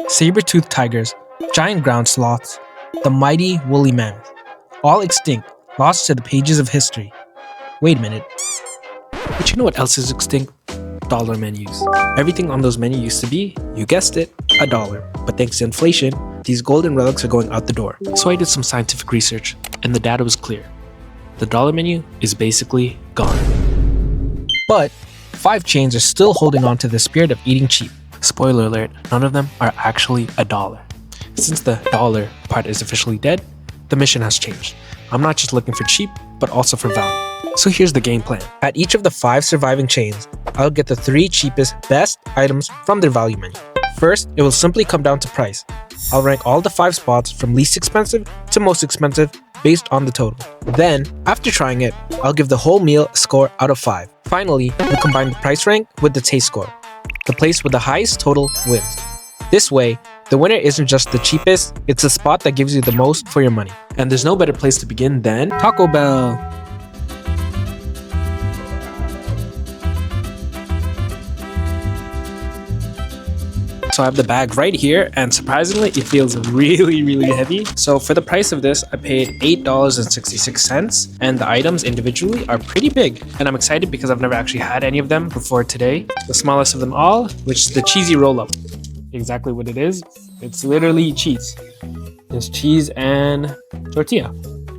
saber-toothed tigers, giant ground sloths, the mighty woolly mammoth. All extinct, lost to the pages of history. Wait a minute. But you know what else is extinct? Dollar menus. Everything on those menus used to be, you guessed it, $1. But thanks to inflation, these golden relics are going out the door. So I did some scientific research, and the data was clear. The dollar menu is basically gone. But 5 chains are still holding on to the spirit of eating cheap. Spoiler alert, none of them are actually $1. Since the dollar part is officially dead, the mission has changed. I'm not just looking for cheap, but also for value. So here's the game plan. At each of the 5 surviving chains, I'll get the 3 cheapest, best items from their value menu. First, it will simply come down to price. I'll rank all the 5 spots from least expensive to most expensive based on the total. Then, after trying it, I'll give the whole meal a score out of 5. Finally, we'll combine the price rank with the taste score. The place with the highest total wins. This way, the winner isn't just the cheapest, it's the spot that gives you the most for your money. And there's no better place to begin than Taco Bell. So I have the bag right here, and surprisingly, it feels really heavy. So for the price of this, I paid $8.66, and the items individually are pretty big. And I'm excited because I've never actually had any of them before today. The smallest of them all, which is the cheesy roll-up. Exactly what it is. It's literally cheese. It's cheese and tortilla.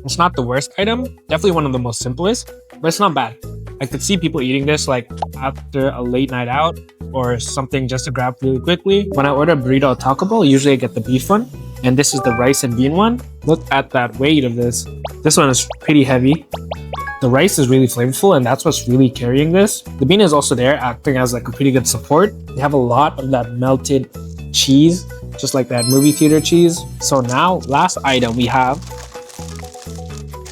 It's not the worst item, definitely one of the most simplest, but it's not bad. I could see people eating this like after a late night out or something just to grab really quickly. When I order a burrito at Taco Bell, usually I get the beef one, and this is the rice and bean one. Look at that weight of this. This one is pretty heavy. The rice is really flavorful, and that's what's really carrying this. The bean is also there, acting as like a pretty good support. They have a lot of that melted cheese, just like that movie theater cheese. So now, last item we have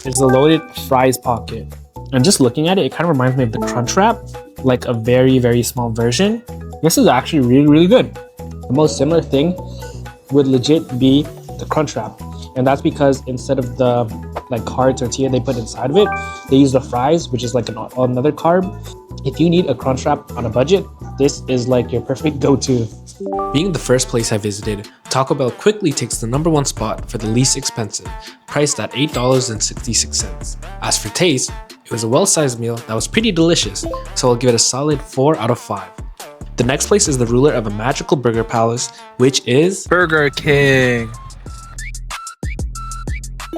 is the loaded fries pocket. And just looking at it, it kind of reminds me of the Crunch Wrap, like a very small version. This is actually really good. The most similar thing would legit be the Crunch Wrap. And that's because instead of the like carb tortilla they put inside of it, they use the fries, which is like another carb. If you need a Crunch Wrap on a budget, this is like your perfect go-to. Being the first place I visited, Taco Bell quickly takes the #1 spot for the least expensive, priced at $8.66. As for taste, it was a well-sized meal that was pretty delicious, so I'll give it a solid 4 out of 5. The next place is the ruler of a magical burger palace, which is Burger King.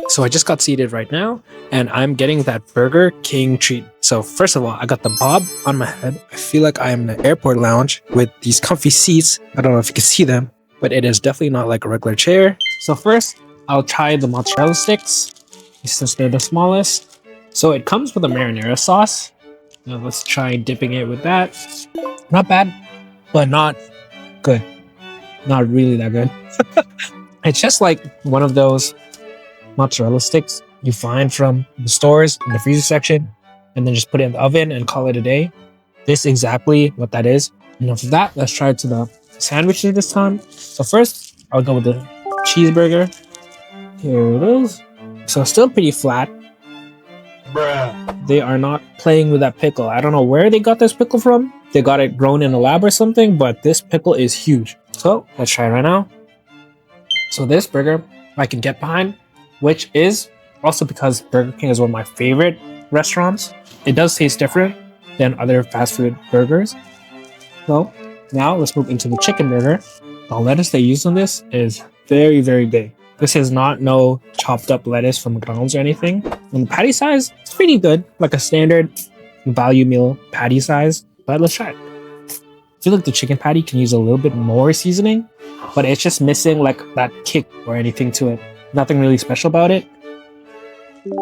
So I just got seated right now, and I'm getting that Burger King treat. So first of all, I got the bob on my head. I feel like I am in an airport lounge with these comfy seats. I don't know if you can see them, but it is definitely not like a regular chair. So first, I'll try the mozzarella sticks, since they're the smallest. So it comes with a marinara sauce. Now let's try dipping it with that. Not bad, but not good. Not really that good. It's just like one of those mozzarella sticks you find from the stores in the freezer section, and then just put it in the oven and call it a day. This is exactly what that is. Enough of that. Let's try it to the sandwiches this time. So first, I'll go with the cheeseburger. Here it is. So still pretty flat. Bruh. They are not playing with that pickle. I don't know where they got this pickle from. They got it grown in a lab or something, but this pickle is huge. So let's try it right now. So this burger I can get behind, which is also because Burger King is one of my favorite restaurants. It does taste different than other fast food burgers. So now let's move into the chicken burger. The lettuce they use on this is very big. This is not no chopped up lettuce from McDonald's or anything. And the patty size, it's pretty good, like a standard value meal patty size. But let's try it. I feel like the chicken patty can use a little bit more seasoning, but it's just missing like that kick or anything to it. Nothing really special about it.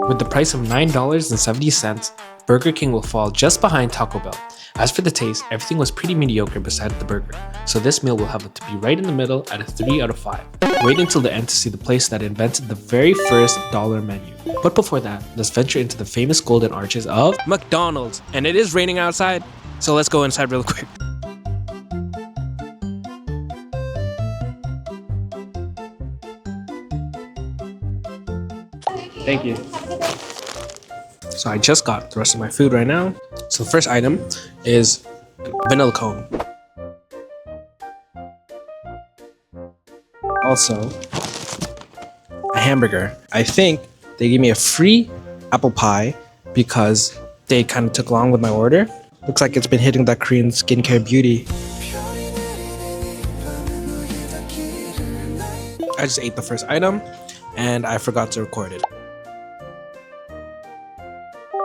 With the price of $9.70, Burger King will fall just behind Taco Bell. As for the taste, everything was pretty mediocre beside the burger, so this meal will have to be right in the middle at a 3 out of 5. Wait until the end to see the place that invented the very first dollar menu. But before that, let's venture into the famous golden arches of McDonald's. And it is raining outside, so let's go inside real quick. Thank you. So I just got the rest of my food right now. So the first item is vanilla cone. Also, a hamburger. I think they gave me a free apple pie because they kind of took long with my order. Looks like it's been hitting that Korean skincare beauty. I just ate the first item and I forgot to record it.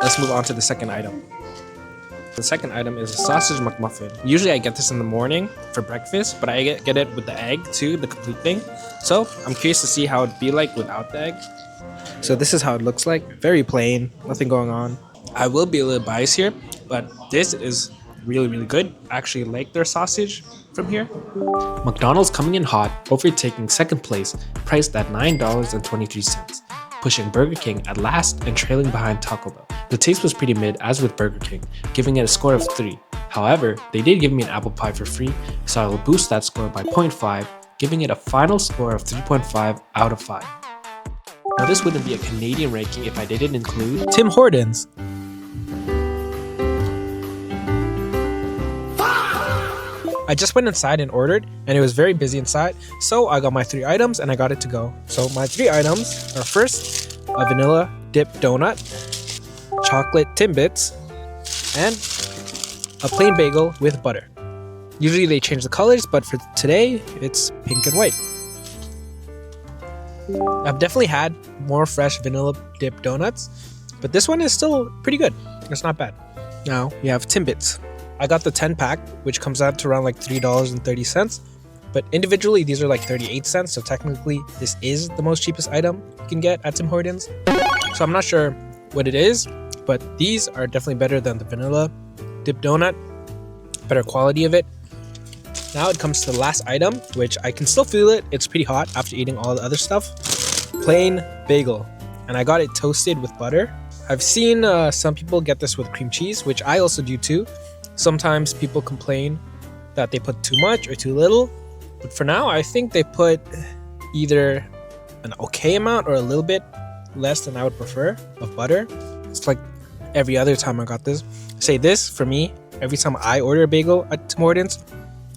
Let's move on to the second item. The second item is a sausage McMuffin. Usually I get this in the morning for breakfast, but I get it with the egg too, the complete thing. So I'm curious to see how it'd be like without the egg. So this is how it looks like. Very plain, nothing going on. I will be a little biased here, but this is really, really good. I actually like their sausage from here. McDonald's coming in hot, overtaking second place, priced at $9.23, pushing Burger King at last and trailing behind Taco Bell. The taste was pretty mid as with Burger King, giving it a score of 3. However, they did give me an apple pie for free, so I will boost that score by 0.5, giving it a final score of 3.5 out of 5. Now this wouldn't be a Canadian ranking if I didn't include Tim Hortons. I just went inside and ordered, and it was very busy inside, so I got my 3 items and I got it to go. So my 3 items are first, a vanilla dip donut, chocolate Timbits, and a plain bagel with butter. Usually they change the colors, but for today, it's pink and white. I've definitely had more fresh vanilla dip donuts, but this one is still pretty good. It's not bad. Now we have Timbits. I got the 10 pack, which comes out to around like $3.30, but individually these are like 38 cents, so technically this is the most cheapest item you can get at Tim Hortons. So I'm not sure what it is, but these are definitely better than the vanilla dip donut, better quality of it. Now it comes to the last item, which I can still feel it. It's pretty hot after eating all the other stuff. Plain bagel, and I got it toasted with butter. I've seen some people get this with cream cheese, which I also do too. Sometimes people complain that they put too much or too little, but for now I think they put either an okay amount or a little bit less than I would prefer of butter. It's like every other time I got this. Say this, for me, every time I order a bagel at Tim Hortons,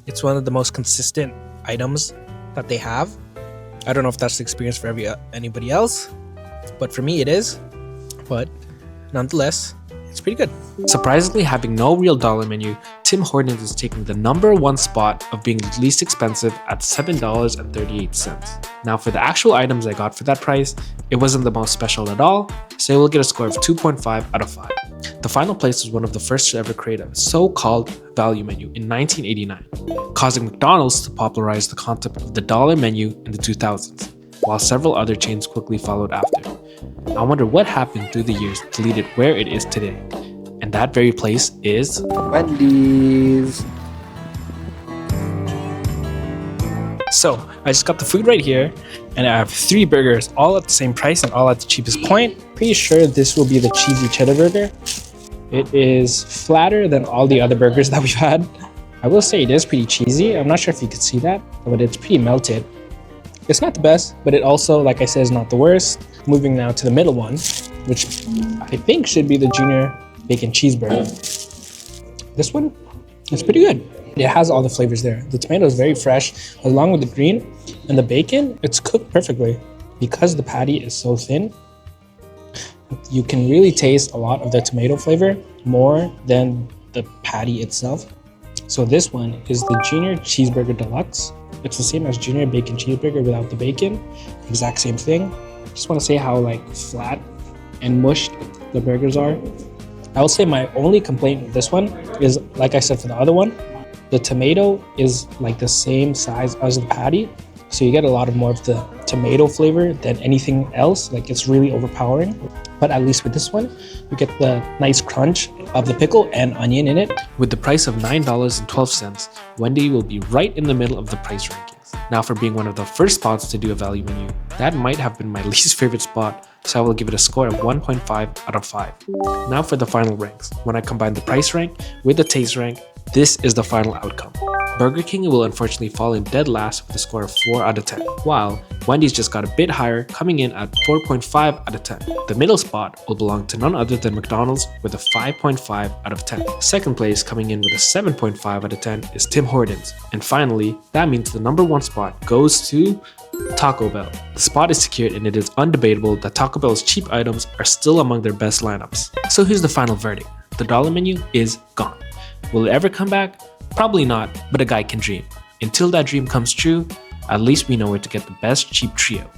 it's one of the most consistent items that they have. I don't know if that's the experience for anybody else, but for me it is. But nonetheless, it's pretty good. Surprisingly, having no real dollar menu, Tim Hortons is taking the #1 spot of being the least expensive at $7.38. Now for the actual items I got for that price, it wasn't the most special at all, so it will get a score of 2.5 out of 5. The final place was one of the first to ever create a so-called value menu in 1989, causing McDonald's to popularize the concept of the dollar menu in the 2000s, while several other chains quickly followed after. I wonder what happened through the years to lead it where it is today. And that very place is Wendy's. So I just got the food right here, and I have 3 burgers, all at the same price and all at the cheapest point. Pretty sure this will be the cheesy cheddar burger. It is flatter than all the other burgers that we've had. I will say it is pretty cheesy. I'm not sure if you could see that, but it's pretty melted. It's not the best, but it also, like I said, is not the worst. Moving now to the middle one, which I think should be the junior bacon cheeseburger. This one is pretty good. It has all the flavors there. The tomato is very fresh, along with the green, and the bacon, it's cooked perfectly. Because the patty is so thin, you can really taste a lot of the tomato flavor more than the patty itself. So this one is the Junior Cheeseburger Deluxe. It's the same as Junior Bacon Cheeseburger without the bacon. Exact same thing. Just want to say how like flat and mushed the burgers are. I will say my only complaint with this one is, like I said for the other one, the tomato is like the same size as the patty. So you get a lot more of the tomato flavor than anything else. Like it's really overpowering. But at least with this one, you get the nice crunch of the pickle and onion in it. With the price of $9.12, Wendy will be right in the middle of the price rankings. Now for being one of the first spots to do a value menu, that might have been my least favorite spot, so I will give it a score of 1.5 out of 5. Now for the final ranks. When I combine the price rank with the taste rank, this is the final outcome. Burger King will unfortunately fall in dead last with a score of 4 out of 10, while Wendy's just got a bit higher, coming in at 4.5 out of 10. The middle spot will belong to none other than McDonald's with a 5.5 out of 10. Second place, coming in with a 7.5 out of 10, is Tim Hortons. And finally, that means the #1 spot goes to Taco Bell. The spot is secured and it is undebatable that Taco Bell's cheap items are still among their best lineups. So here's the final verdict. The dollar menu is gone. Will it ever come back? Probably not, but a guy can dream. Until that dream comes true, at least we know where to get the best cheap trio.